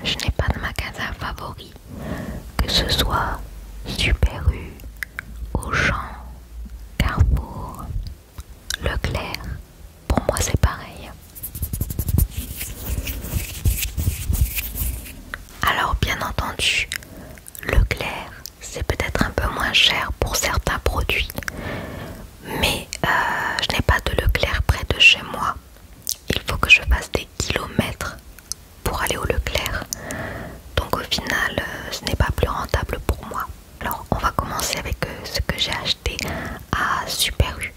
je n'ai pas de magasin favori, que ce soit Super U, Auchan, Carrefour, Leclerc. Pour moi c'est pareil. Alors bien entendu, Leclerc c'est peut-être un peu moins cher pour certains produits, mais je n'ai pas de Leclerc près de chez moi. Il faut que je fasse des kilomètres pour aller au Leclerc, donc au final ce n'est pas plus rentable pour moi. Alors on va commencer avec ce que j'ai acheté à Super U.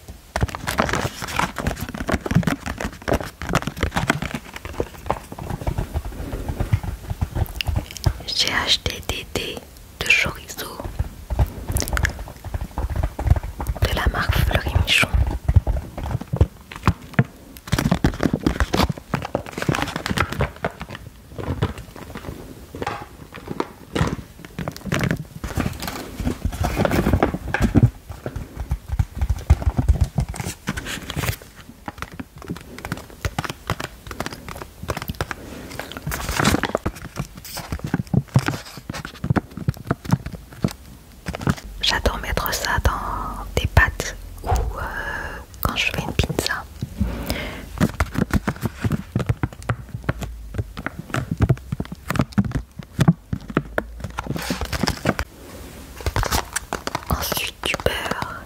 J'ai acheté des dés de chorizo de la marque Fleury Michon. J'adore mettre ça dans des pâtes ou quand je fais une pizza. Ensuite du beurre.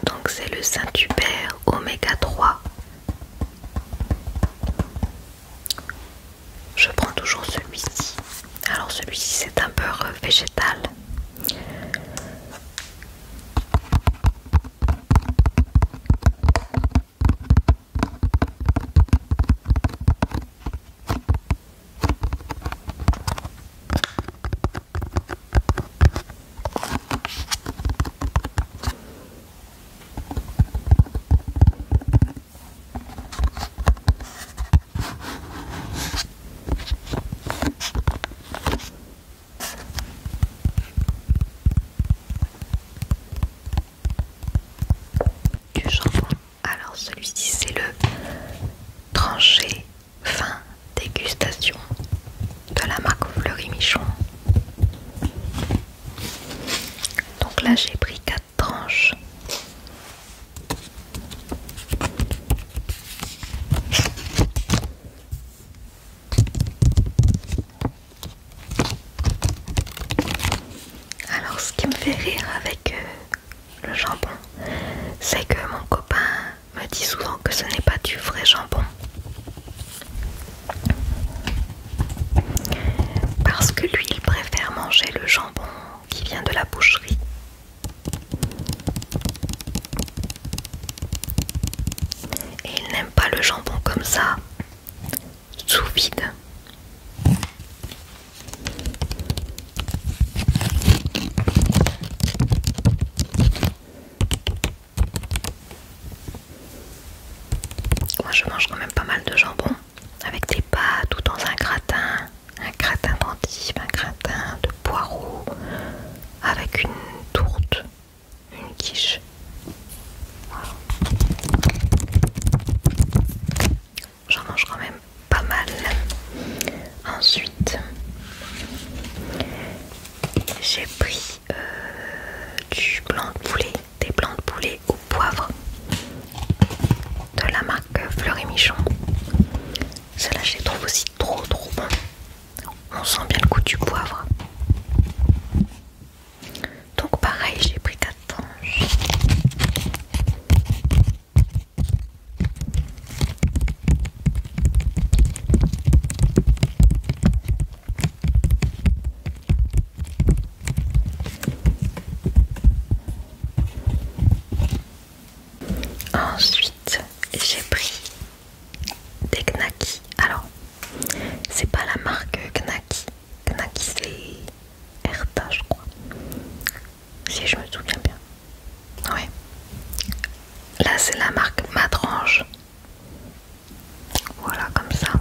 Donc c'est le Saint-Hubert Oméga 3. Je prends toujours celui-ci. Alors celui-ci c'est un beurre végétal. Du jambon. Alors celui-ci c'est le tranché fin dégustation de la marque Fleury Michon. Donc là j'ai pris 4 tranches. Alors ce qui me fait rire avec le jambon, c'est que mon copain me dit souvent que ce n'est pas du vrai jambon. Parce que lui il préfère manger le jambon qui vient de la boucherie. Et il n'aime pas le jambon comme ça, sous vide. Moi je mange quand même pas mal de jambon avec des pâtes ou dans un gratin d'endives, un gratin de poireaux avec une tourte, une quiche. Voilà. J'en mange quand même pas mal. Ensuite j'ai pris du blanc de poulet, des blancs de poulet au poivre de la marque Fleury Michon. Celle-là je les trouve aussi trop bon. On sent bien le goût du poivre. Donc pareil j'ai pris 4 tranches. Ensuite j'ai pris des knackis. Alors c'est pas la marque Knacky. Knacky c'est Erta je crois, si je me souviens bien. Ouais. Là c'est la marque Madrange. Voilà comme ça.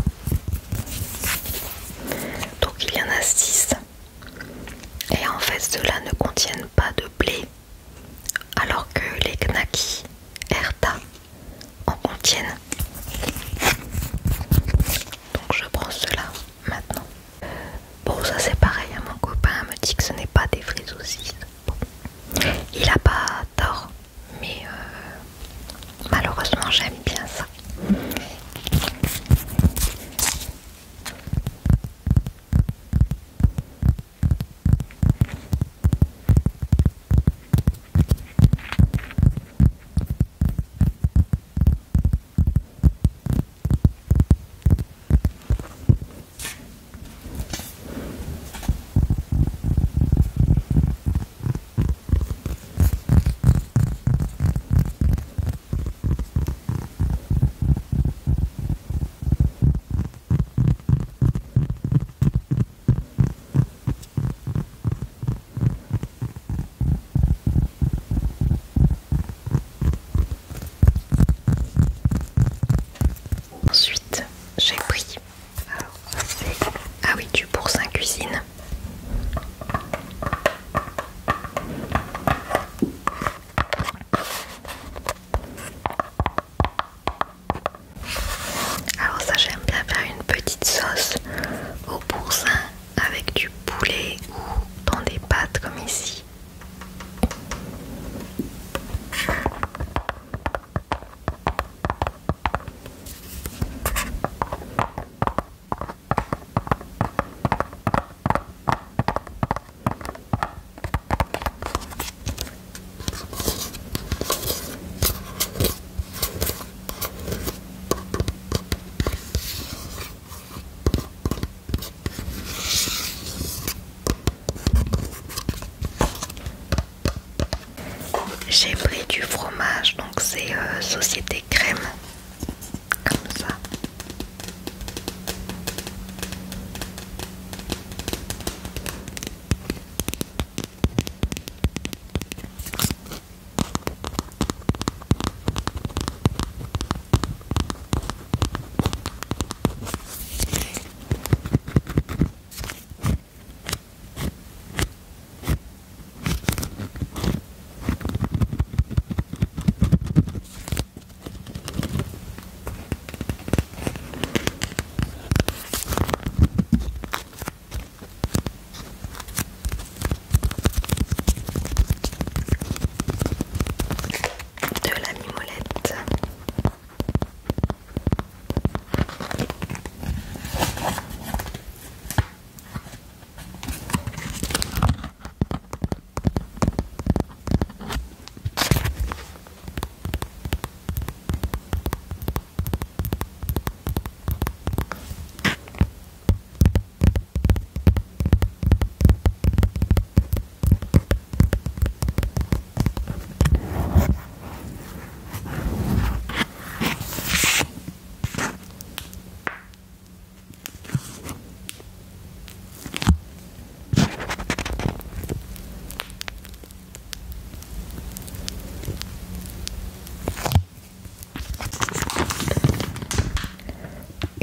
Donc il y en a 6. Et en fait ceux-là ne contiennent pas de blé. Alors que les knackis Erta tienne. Donc je prends cela maintenant. Bon, ça c'est pareil, hein, mon copain me dit que ce n'est pas des vraies saucisses. Bon. Il a pas tort, mais malheureusement j'aime bien ça. Ensuite, j'ai pris, alors ça c'est, ah oui, du boursin cuisine. Alors ça, j'aime bien faire une petite sauce au boursin avec du poulet ou dans des pâtes comme ici. J'ai pris du fromage, donc c'est Société Crème, comme ça. De la mimolette.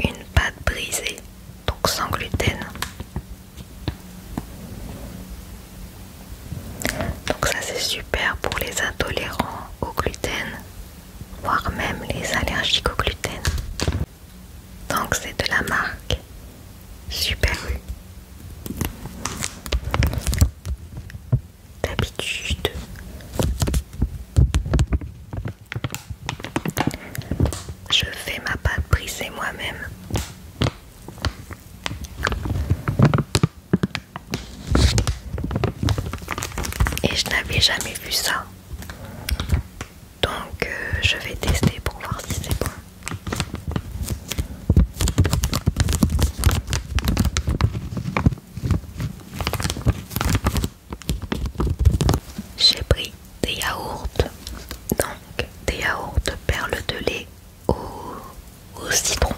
Une pâte brisée, donc sans gluten. Donc ça c'est super pour les intolérants au gluten, voire même les allergiques au gluten. Donc c'est de la marque Super U. D'habitude, je fais ma pâte brisée moi-même. Et je n'avais jamais vu ça. Donc je vais tester pour voir si c'est bon. J'ai pris des yaourts, donc des yaourts perles de lait au citron.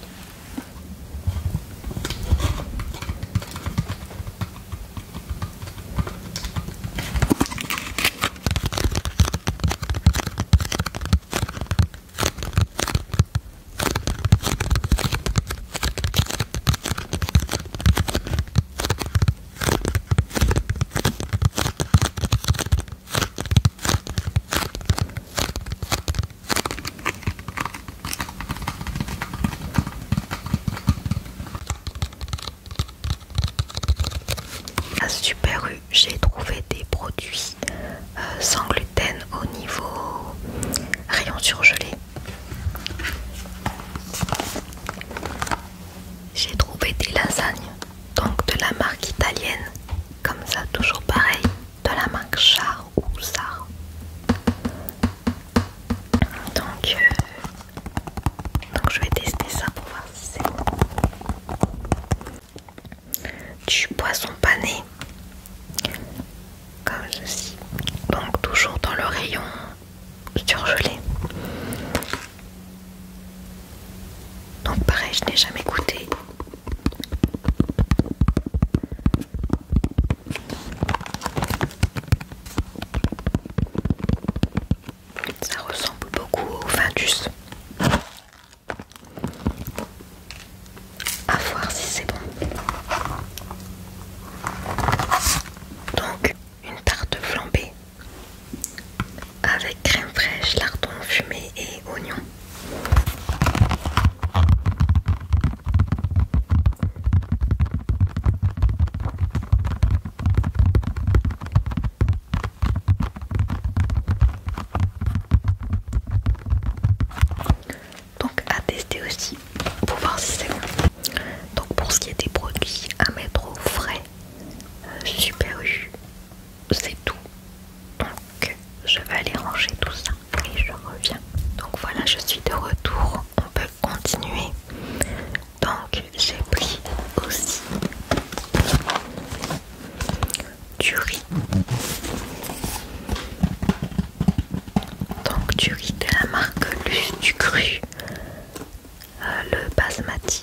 pareil, je n'ai jamais goûté. Ça ressemble beaucoup au Findus. À voir si c'est bon. Donc une tarte flambée avec crème fraîche, lardon fumé et oignon. Donc à tester aussi pour voir si c'est bon. Donc pour ce qui est des produits à mettre au frais, Super U, c'est tout. Donc je vais aller ranger tout ça et je reviens. Donc voilà, je suis de retour, on peut continuer. Donc j'ai pris aussi du riz. Donc du riz de la marque Luce du Cru, le basmati.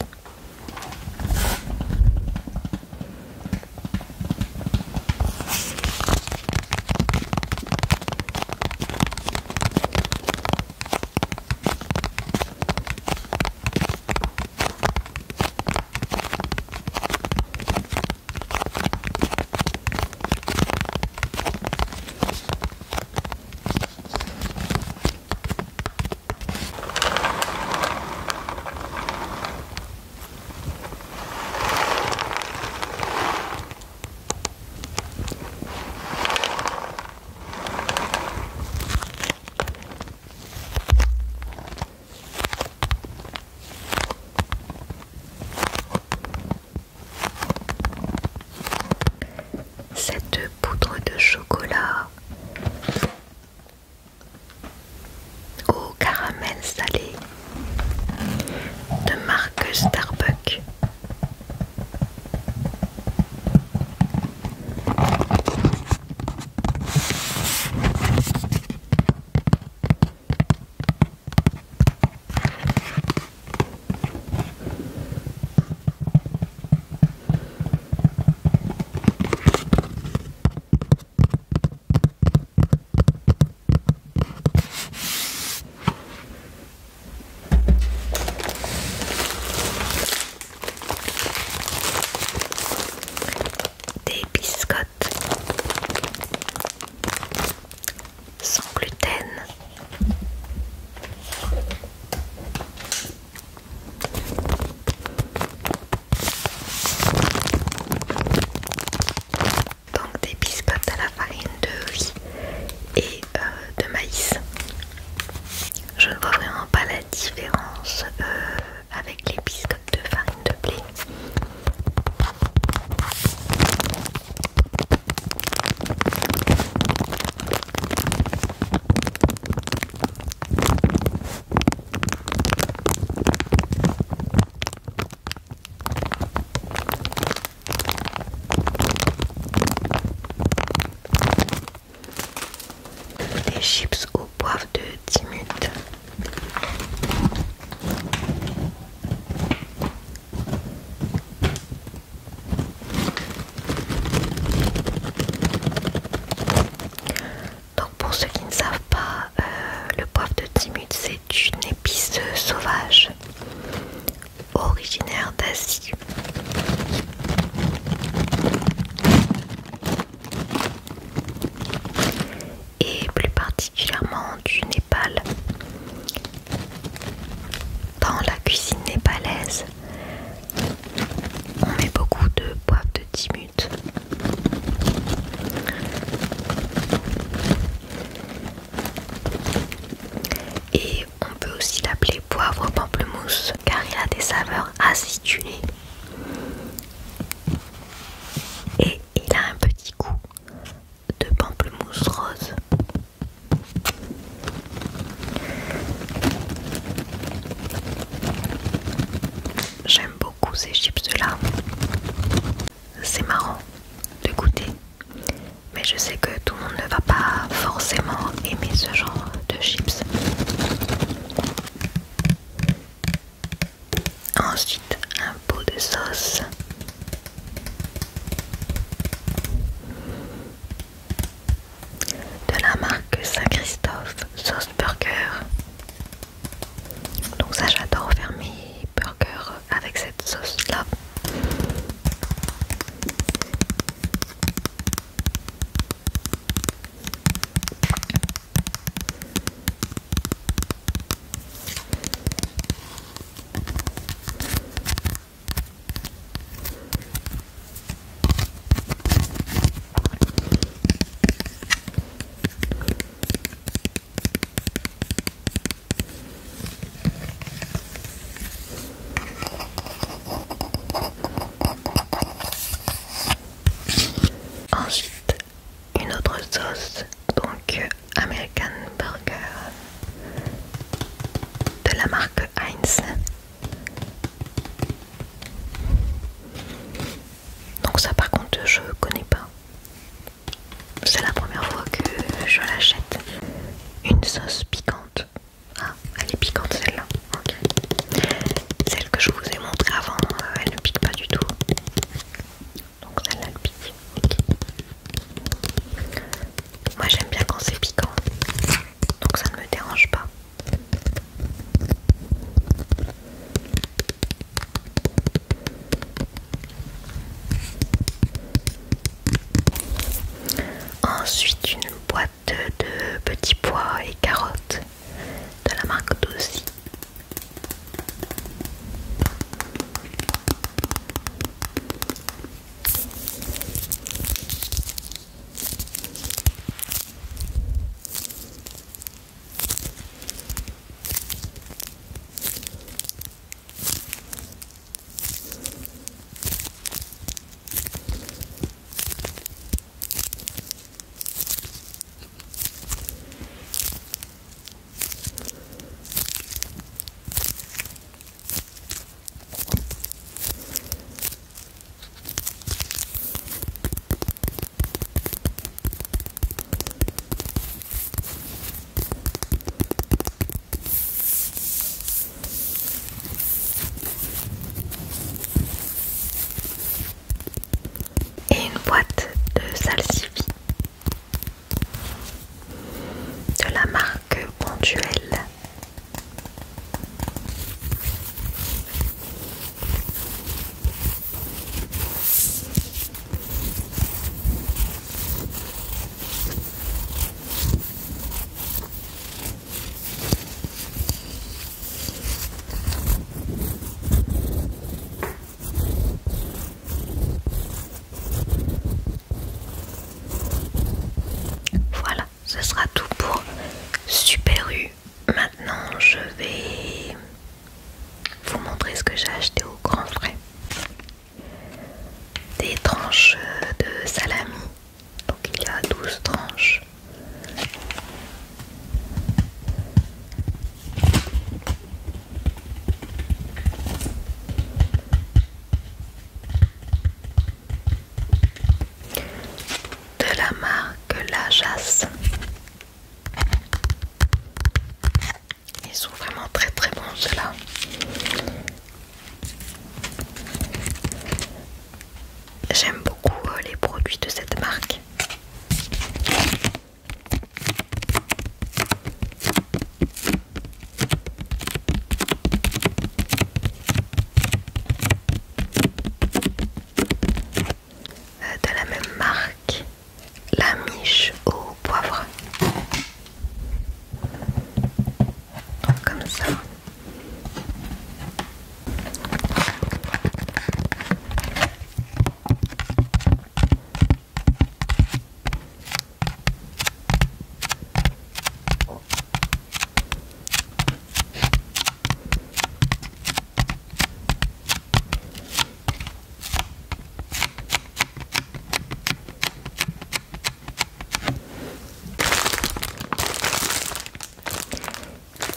la marque Heinz. Donc ça par contre je connais pas. C'est la première fois que je l'achète. Une sauce piquante. Ah, elle est piquante celle-là. Ok. Celle que je vous ai montrée avant, elle ne pique pas du tout. Donc celle-là elle pique. Ok. Moi j'aime bien quand c'est piquant. Donc ça ne me dérange pas. Ensuite une boîte de petits pois et carottes de la marque Dossi. Et une boîte de salsifis de la marque Bonduelle. Voilà, ce sera tout pour Super U. Maintenant, je vais vous montrer ce que j'ai acheté au Grand Frais. Des tranches de salami. Donc il y a 12 tranches. De la marque La Jasse. Ils sont vraiment très très bons ceux-là. J'aime beaucoup les produits de cette marque. De la même marque, la miche au poivre. Donc comme ça.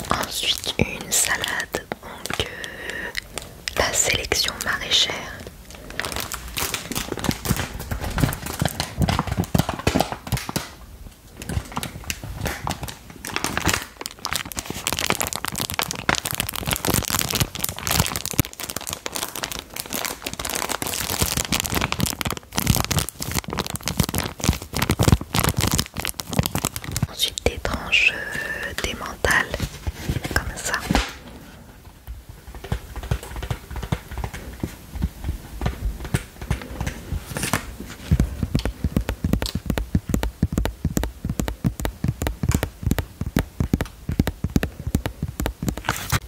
Ensuite une salade, donc la sélection maraîchère. Ensuite des tranches d'emmental, comme ça.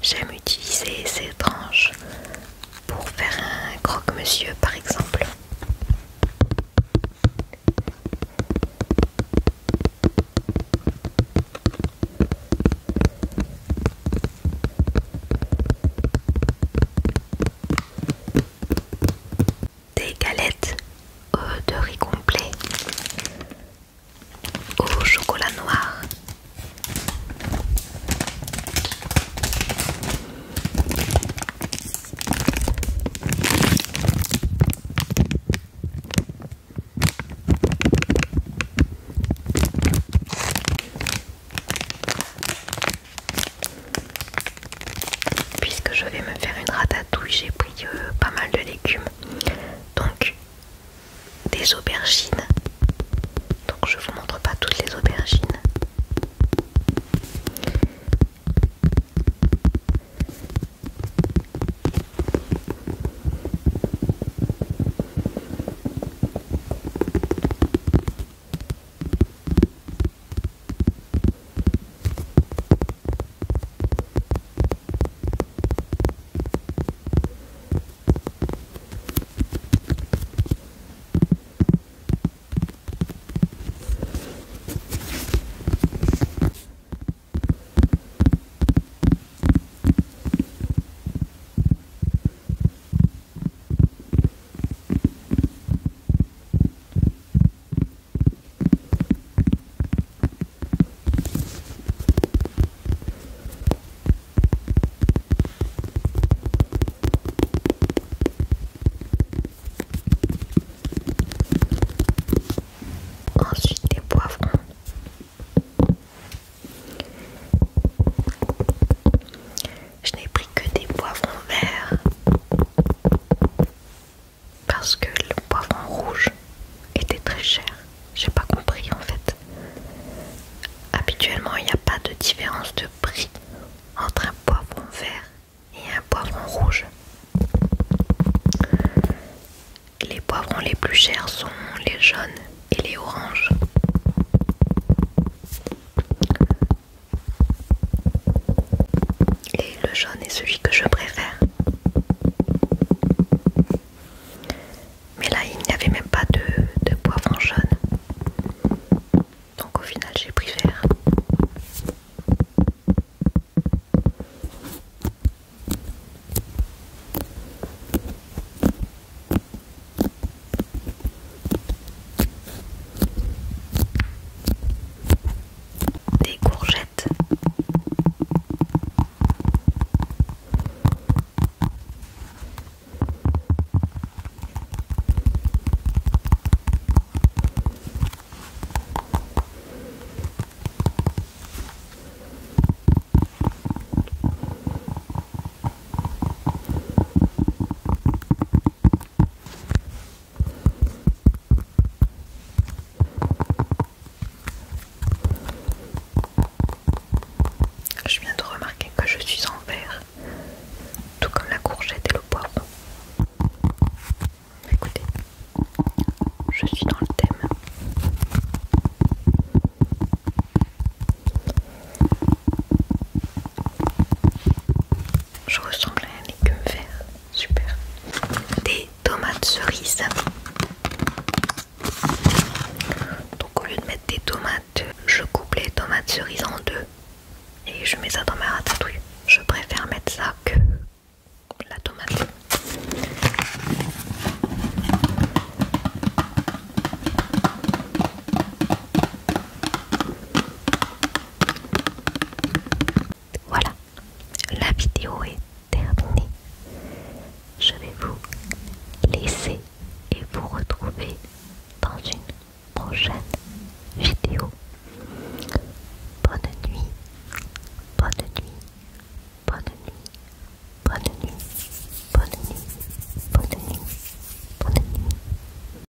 J'aime utiliser ces tranches pour faire un croque-monsieur par exemple. Des galettes de riz complet au chocolat noir. oui, j'ai pris pas mal de légumes. Donc des aubergines. Donc je vous montre pas toutes les aubergines. Ensuite des poivrons. Je n'ai pris que des poivrons verts parce que le poivron rouge était très cher. J'ai pas compris en fait. Habituellement il n'y a pas de différence de prix entre un poivron vert et un poivron rouge. Les poivrons les plus chers sont les jaunes et les oranges. Et le jaune est celui que je